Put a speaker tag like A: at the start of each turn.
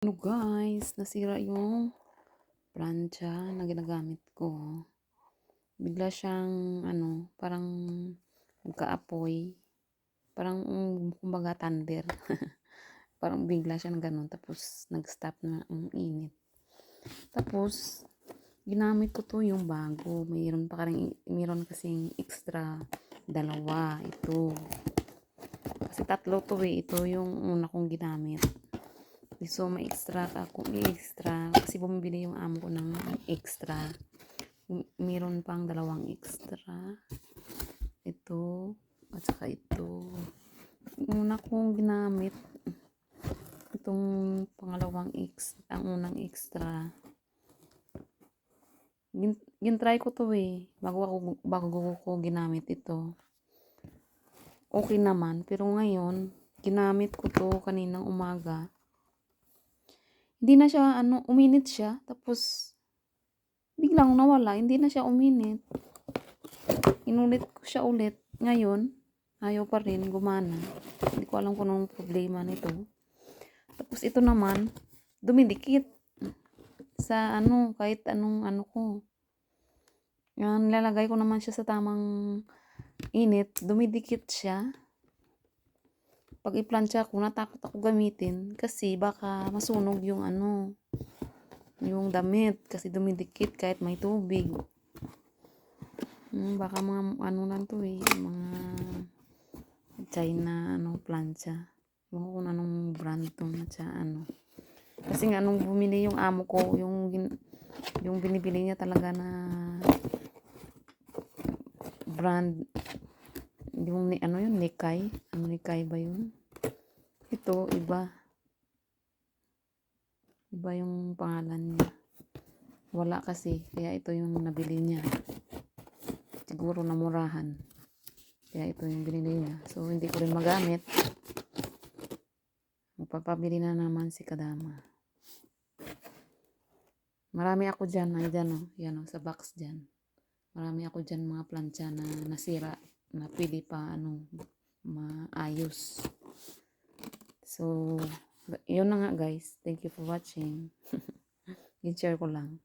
A: Ano guys, nasira yung plancha na ginagamit ko. Bigla siyang parang nagkaapoy. Parang kumbaga thunder. Parang bigla siya na ganun. Tapos nag-stop na ang init. Tapos ginamit ko to yung bago. Mayroon kasing extra dalawa ito. Kasi tatlo to eh. Ito yung una kong ginamit. So, may extra kasi bumibili yung amo ko ng extra. Meron pang dalawang extra. Ito, at saka ito. Yung una kong ginamit, itong ang unang extra. Gin-try ko to eh, bago ko ginamit ito. Okay naman, pero ngayon, ginamit ko to kaninang umaga. Hindi na siya, uminit siya. Tapos, biglang nawala. Hindi na siya uminit. Inulit ko siya ulit. Ngayon, ayaw pa rin gumana. Hindi ko alam kung anong problema nito. Tapos, ito naman, dumidikit. Sa kahit anong ko. Yan, nilalagay ko naman siya sa tamang init. Dumidikit siya. Pag i-plancha ko, natakot ako gamitin. Kasi baka masunog yung yung damit. Kasi dumidikit kahit may tubig. Baka mga lang to eh. Mga China plancha. Ewan ko kung anong brand to na Kasi nga nung bumili yung amo ko, yung binibili niya talaga na brand, yung yun, Nikkei. Nikkei ba yun? Ito, iba. Iba yung pangalan niya. Wala kasi, kaya ito yung nabili niya. Siguro namurahan. Kaya ito yung binili niya. So, hindi ko rin magamit. Magpapabili na naman si Kadama. Marami ako dyan. Ay, dyan o. Yan o, sa box dyan. Marami ako dyan mga plancha na nasira. Na pwede pa, maayos. So, yun na nga guys. Thank you for watching. I-share ko lang.